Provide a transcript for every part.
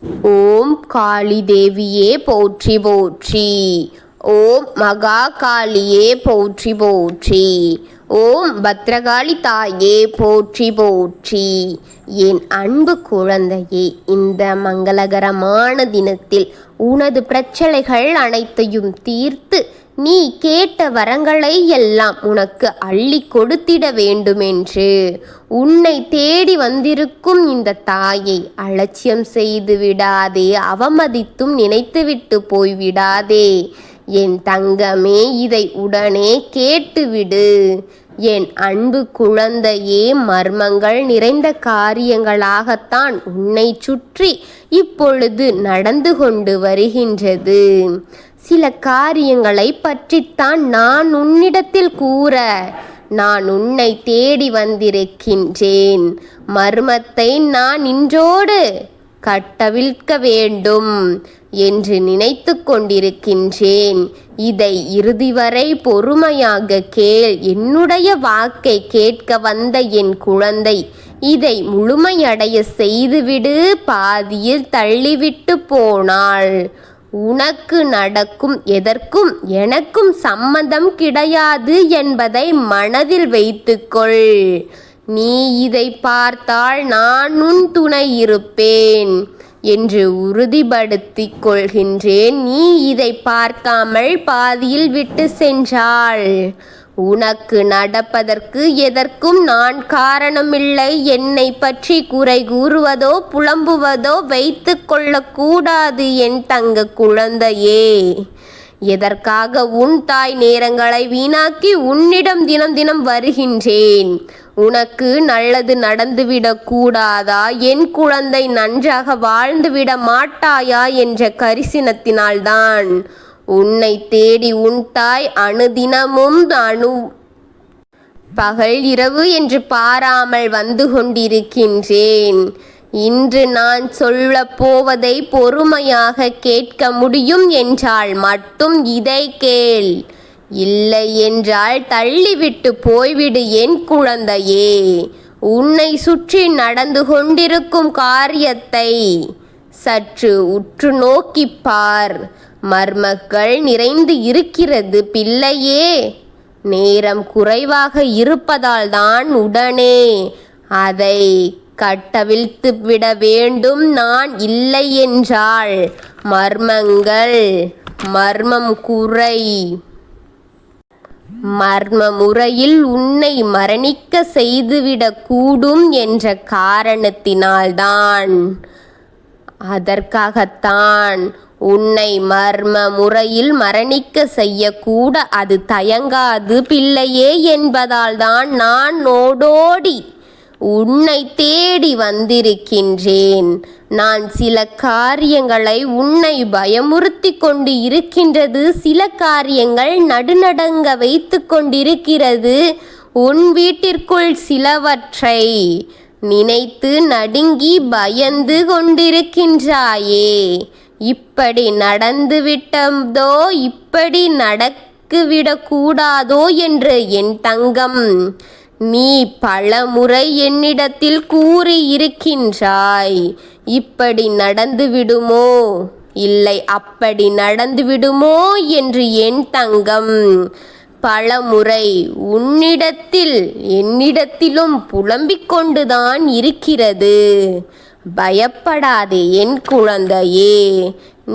ஓம் காளி தேவியே போற்றி போற்றி. ஓம் மகா காளியே போற்றி போற்றி. ஓம் பத்ரகாளி தாயே போற்றி போற்றி. என் அன்பு குழந்தையே, இந்த மங்களகரமான தினத்தில் உனது பிரச்சனைகள் அனைத்தையும் தீர்த்து நீ கேட்ட வரங்களை எல்லாம் உனக்கு அள்ளி கொடுத்திட வேண்டுமென்று உன்னை தேடி வந்திருக்கும் இந்த தாயை அலட்சியம் செய்து விடாதே, அவமதித்தும் நினைத்துவிட்டு போய்விடாதே. என் தங்கமே, இதை உடனே கேட்டுவிடு. என் அன்பு குழந்தையே, மர்மங்கள் நிறைந்த காரியங்களாகத்தான் உன்னை சுற்றி இப்பொழுது நடந்து கொண்டு வருகின்றது. சில காரியங்களை பற்றித்தான் நான் உன்னிடத்தில் கூற நான் உன்னை தேடி வந்திருக்கின்றேன். மர்மத்தை நான் இன்றோடு கட்டவிழ்க்க வேண்டும் என்று நினைத்து கொண்டிருக்கின்றேன். இதை இறுதி வரை பொறுமையாக கேள். என்னுடைய வாக்கை கேட்க வந்த என் குழந்தை, இதை முழுமையடைய செய்துவிடு. பாதியில் தள்ளிவிட்டு போனாள். உனக்கு நடக்கும் எதற்கும் எனக்கும் சம்மதம் கிடையாது என்பதை மனதில் வைத்துக்கொள். நீ இதை பார்த்தால் நான் உன் துணை இருப்பேன் என்று உறுதிப்படுத்திக் கொள்கின்றேன். நீ இதை பார்க்காமல் பாதியில் விட்டு சென்றாள். உனக்கு நடப்பதற்கு எதற்கும் நான் காரணமில்லை. என்னை பற்றி குறை கூறுவதோ புலம்புவதோ வைத்து கொள்ளக்கூடாது என் தங்க குழந்தையே. எதற்காக உன் தாய் நேரங்களை வீணாக்கி உன்னிடம் தினம் தினம் வருகின்றேன்? உனக்கு நல்லது நடந்துவிடக் கூடாதா? என் குழந்தை நன்றாக வாழ்ந்துவிட மாட்டாயா என்ற கரிசனத்தினால்தான் உன்னை தேடி உன் தாய் அணுதினமும் பகல் இரவு என்று பாராமல் வந்து கொண்டிருக்கின்றேன். இன்று நான் சொல்ல போவதை பொறுமையாக கேட்க முடியும் என்றால் மட்டும் இதை கேள். இல்லை என்றால் தள்ளிவிட்டு போய்விடு என் குழந்தையே. உன்னை சுற்றி நடந்து கொண்டிருக்கும் காரியத்தை சற்று உற்று நோக்கிப்பார். மர்மங்கள் நிறைந்து இருக்கிறது பிள்ளையே. நேரம் குறைவாக இருப்பதால் தான் உடனே அதை கட்டவிழ்த்து விட வேண்டும். நான் இல்லை என்றால் மர்ம முறையில் உன்னை மரணிக்க செய்துவிடக் கூடும் என்ற காரணத்தினால்தான், அதற்காகத்தான் உன்னை மர்ம முறையில் மரணிக்க செய்யக்கூட அது தயங்காது பிள்ளையே என்பதால் தான் நான் ஓடோடி உன்னை தேடி வந்திருக்கின்றேன். நான் சில காரியங்களை உன்னை பயமுறுத்தி கொண்டு இருக்கின்றது. சில காரியங்கள் நடுநடுங்க வைத்து கொண்டிருக்கிறது. உன் வீட்டிற்குள் சிலவற்றை நினைத்து நடுங்கி பயந்து கொண்டிருக்கின்றாயே. இப்படி நடந்துவிட்டதோ, இப்படி நடக்கிவிடக்கூடாதோ என்று என் தங்கம் நீ பல முறை என்னிடத்தில் கூறி இருக்கின்றாய். இப்படி நடந்துவிடுமோ, இல்லை அப்படி நடந்துவிடுமோ என்று என் தங்கம் பல முறை உன்னிடத்தில் என்னிடத்திலும் புலம்பிக் கொண்டுதான் இருக்கிறது. பயப்படாதே என் குழந்தையே.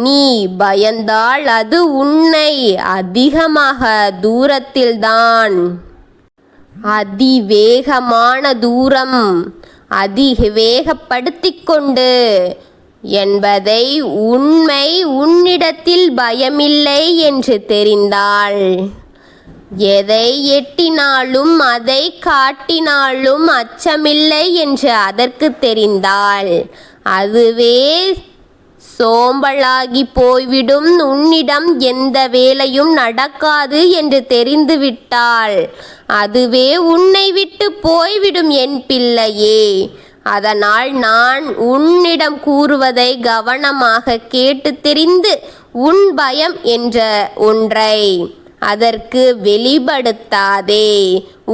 நீ பயந்தால் அது உன்னை அதிகமாக தூரத்தில்தான், அதிவேகமான தூரம் அதிவேகப்படுத்திக் கொண்டு என்பதை உண்மை. உன்னிடத்தில் பயமில்லை என்று தெரிந்தால் எதை எட்டினாலும் அதை காட்டினாலும் அச்சமில்லை என்று அதற்கு தெரிந்தால் அதுவே சோம்பலாகி போய்விடும். உன்னிடம் எந்த வேலையும் நடக்காது என்று தெரிந்துவிட்டால் அதுவே உன்னை விட்டு போய்விடும் என் பிள்ளையே. அதனால் நான் உன்னிடம் கூறுவதை கவனமாக கேட்டு தெரிந்து உன் பயம் என்ற ஒன்றை அதற்கு வெளிப்படுத்தாதே.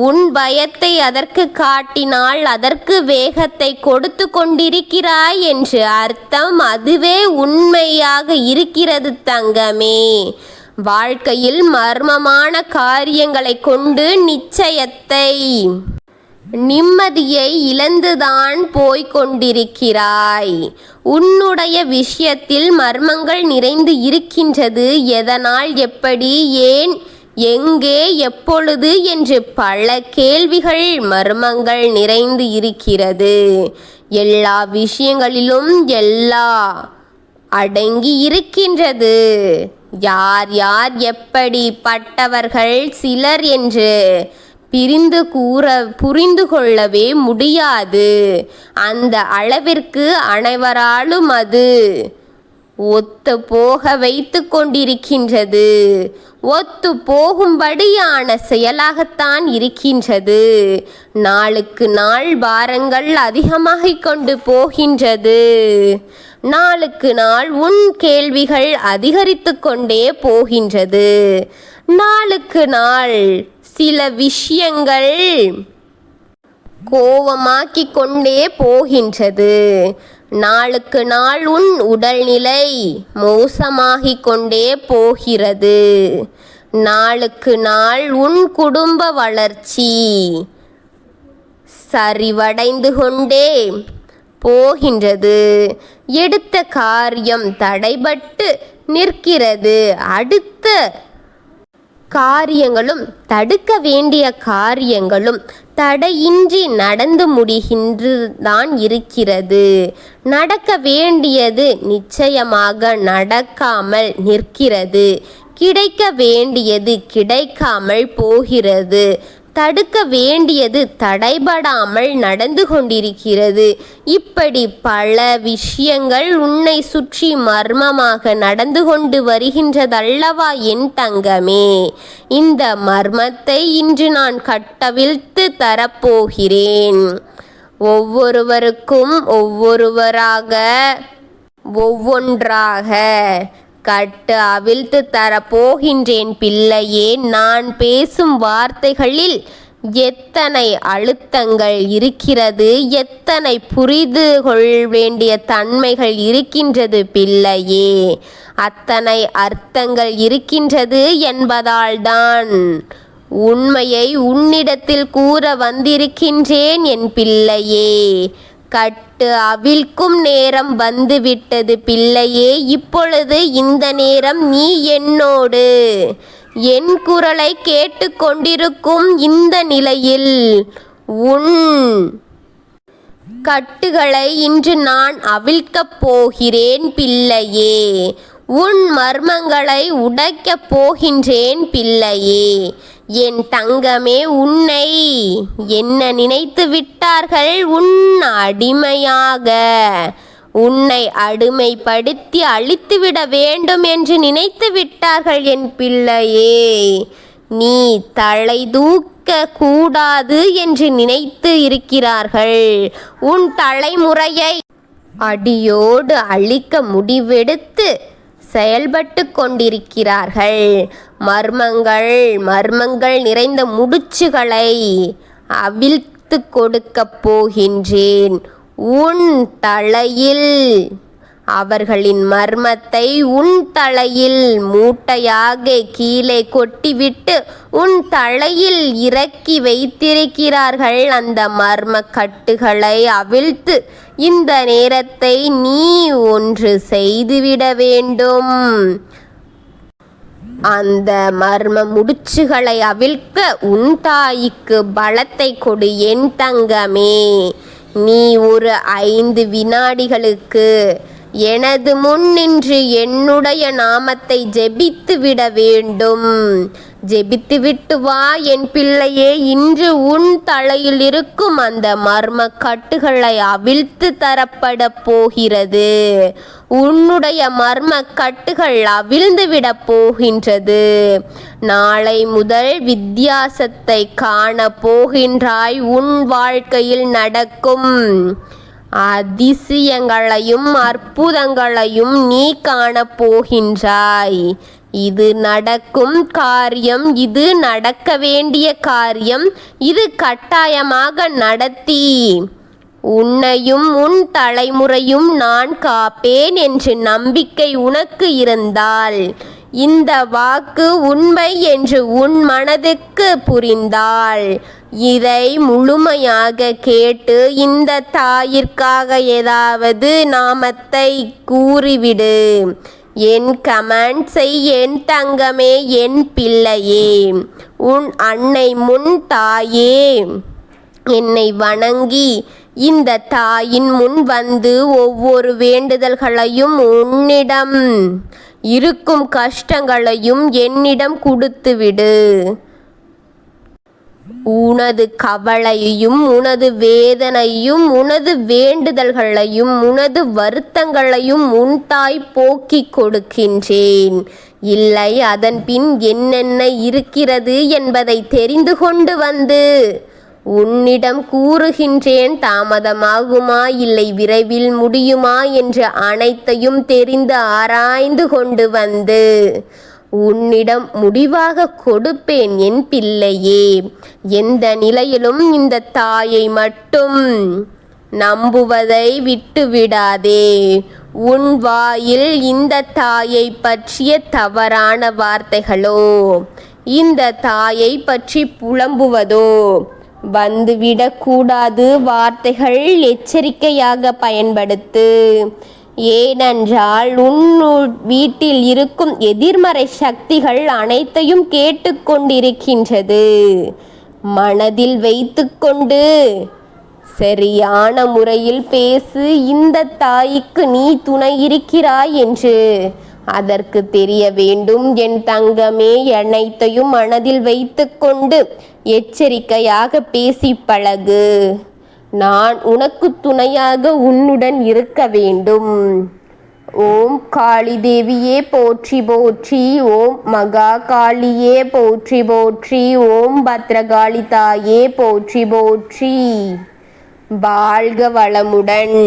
உன் பயத்தை அதற்கு காட்டினால் அதற்கு வேகத்தை கொடுத்து கொண்டிருக்கிறாய் என்று அர்த்தம். அதுவே உண்மையாக இருக்கிறது தங்கமே. வாழ்க்கையில் மர்மமான காரியங்களை கொண்டு நிச்சயத்தை நிம்மதியை இழந்துதான் போய்கொண்டிருக்கிறாய். உன்னுடைய விஷயத்தில் மர்மங்கள் நிறைந்து இருக்கின்றது. எதனால், எப்படி, ஏன், எங்கே, எப்பொழுது என்று பல கேள்விகள் மர்மங்கள் நிறைந்து இருக்கிறது. எல்லா விஷயங்களிலும் எல்லாம் அடங்கி இருக்கின்றது. யார் யார் எப்படிப்பட்டவர்கள் சிலர் என்று புரிந்து கொள்ளவே முடியாது. அந்த அளவிற்கு அனைவராலும் அது ஒத்து போக வைத்து கொண்டிருக்கின்றது. ஒத்து போகும்படியான செயலாகத்தான் இருக்கின்றது. நாளுக்கு நாள் பாரங்கள் அதிகமாகிக் கொண்டு போகின்றது. நாளுக்கு நாள் உன் கேள்விகள் அதிகரித்து கொண்டே போகின்றது. நாளுக்கு நாள் சில விஷயங்கள் கோபமாக்கிக் கொண்டே போகின்றது. நாளுக்கு நாள் உன் உடல்நிலை மோசமாகிக் கொண்டே போகிறது. நாளுக்கு நாள் உன் குடும்ப வளர்ச்சி சரிவடைந்து கொண்டே போகின்றது. எடுத்த காரியம் தடைபட்டு நிற்கிறது. அடுத்த காரியங்களும் தடுக்க வேண்டிய காரியங்களும் தடையின்றி நடந்து முடிகின்றுதான் இருக்கிறது. நடக்க வேண்டியது நிச்சயமாக நடக்காமல் நிற்கிறது. கிடைக்க வேண்டியது கிடைக்காமல் போகிறது. தடுக்க வேண்டியது தடைபடாமல் நடந்து கொண்டிருக்கிறது. இப்படி பல விஷயங்கள் உன்னை சுற்றி மர்மமாக நடந்து கொண்டு வருகின்றதல்லவா என் தங்கமே. இந்த மர்மத்தை இன்று நான் கட்டவிழ்த்து தரப்போகிறேன். ஒவ்வொருவருக்கும் ஒவ்வொன்றாக கட்டு அவிழ்த்து தரப்போகின்றேன் பிள்ளையே. நான் பேசும் வார்த்தைகளில் எத்தனை அழுத்தங்கள் இருக்கிறது, எத்தனை புரிந்து கொள்ள வேண்டிய தன்மைகள் இருக்கின்றது பிள்ளையே. அத்தனை அர்த்தங்கள் இருக்கின்றது என்பதால்தான் உண்மையை உன்னிடத்தில் கூற வந்திருக்கின்றேன் என் பிள்ளையே. கட்டு அவிழ்க்கும் நேரம் வந்துவிட்டது பிள்ளையே. இப்பொழுது இந்த நேரம் நீ என்னோடு என் குரலை கேட்டுக்கொண்டிருக்கும் இந்த நிலையில் உன் கட்டுகளை இன்று நான் அவிழ்க்கப் போகிறேன் பிள்ளையே. உன் மர்மங்களை உடைக்கப் போகின்றேன் பிள்ளையே. என் தங்கமே, உன்னை என்ன நினைத்து விட்டார்கள்? உன் அடிமையாக உன்னை அடிமைப்படுத்தி அழித்துவிட வேண்டும் என்று நினைத்து விட்டார்கள் என் பிள்ளையே. நீ தலை தூக்க கூடாது என்று நினைத்து இருக்கிறார்கள். உன் தலைமுறையை அடியோடு அழிக்க முடிவெடுத்து செயல்பட்டு கொண்டிருக்கிறார்கள். மர்மங்கள் நிறைந்த முடிச்சுகளை அவிழ்த்து கொடுக்கப் போகின்றேன் உன் தலையில். அவர்களின் மர்மத்தை உன் தலையில் மூட்டையாக கீழே கொட்டிவிட்டு உன் தலையில் இறக்கி வைத்திருக்கிறார்கள். அந்த மர்ம கட்டுகளை அவிழ்த்து இந்த நேரத்தை நீ ஒன்று செய்துவிட வேண்டும். அந்த மர்ம முடிச்சுகளை அவிழ்க்க உன் தாய்க்கு பலத்தை கொடு என் தங்கமே. நீ ஒரு 5 வினாடிகளுக்கு எனது முன் நின்று என்னுடைய நாமத்தை ஜெபித்து விட வேண்டும். ஜெபித்து விட்டு வா என் பிள்ளையே. இன்று உன் தலையில் இருக்கும் அந்த மர்ம கட்டுகளை அவிழ்த்து தரப்பட போகிறது. உன்னுடைய மர்ம கட்டுகள் அவிழ்ந்து விட போகின்றது. நாளை முதல் வித்தியாசத்தை காண போகின்றாய். உன் வாழ்க்கையில் நடக்கும் அதிசயங்களையும் அற்புதங்களையும் நீ காண போகின்றாய். இது நடக்கும் காரியம், இது நடக்க வேண்டிய காரியம். இது கட்டாயமாக நடத்தி உன்னையும் உன் தலைமுறையும் நான் காப்பேன் என்று நம்பிக்கை உனக்கு இருந்தால், இந்த வாக்கு உண்மை என்று உன் மனதுக்கு புரிந்தால், இதை முழுமையாக கேட்டு இந்த தாயிற்காக ஏதாவது நாமத்தை கூறிவிடு. என் கமெண்ட்ஸை என் தங்கமே, என் பிள்ளையே, உன் அன்னை முன் தாயே என்னை வணங்கி இந்த தாயின் முன் வந்து ஒவ்வொரு வேண்டுதல்களையும் உன்னிடம் இருக்கும் கஷ்டங்களையும் என்னிடம் கொடுத்துவிடு. உனது கவலையையும் உனது வேதனையும் உனது வேண்டுதல்களையும் உனது வருத்தங்களையும் உன் தாய் போக்கிக் கொடுக்கின்றேன். இல்லை, அதன் பின் என்னென்ன இருக்கிறது என்பதை தெரிந்து கொண்டு வந்து உன்னிடம் கூறுகின்றேன். தாமதமாகுமா இல்லை விரைவில் முடியுமா என்று அனைத்தையும் தெரிந்து ஆராய்ந்து கொண்டு வந்து உன்னிடம் முடிவாக கொடுப்பேன் என் பிள்ளையே. எந்த நிலையிலும் இந்த தாயை மட்டும் நம்புவதை விட்டுவிடாதே. உன் வாயில் இந்த தாயை பற்றிய தவறான வார்த்தைகளோ இந்த தாயை பற்றி புலம்புவதோ வந்துவிடக்கூடாது. வார்த்தைகள் எச்சரிக்கையாக பயன்படுத்து. ஏனென்றால் உன் வீட்டில் இருக்கும் எதிர்மறை சக்திகள் அனைத்தையும் கேட்டுக்கொண்டிருக்கின்றது. மனதில் வைத்துக்கொண்டு சரியான முறையில் பேசு. இந்த தாய்க்கு நீ துணை இருக்கிறாய் என்று அதற்கு தெரிய வேண்டும் என் தங்கமே. அனைத்தையும் மனதில் வைத்துக்கொண்டு எச்சரிக்கையாக பேசி பழகு. நான் உனக்கு துணையாக உன்னுடன் இருக்க வேண்டும். ஓம் காளி தேவியே போற்றி போற்றி. ஓம் மகா காளியே போற்றி போற்றி. ஓம் பத்ரகாளி தாயே போற்றி போற்றி. வாழ்க வளமுடன்.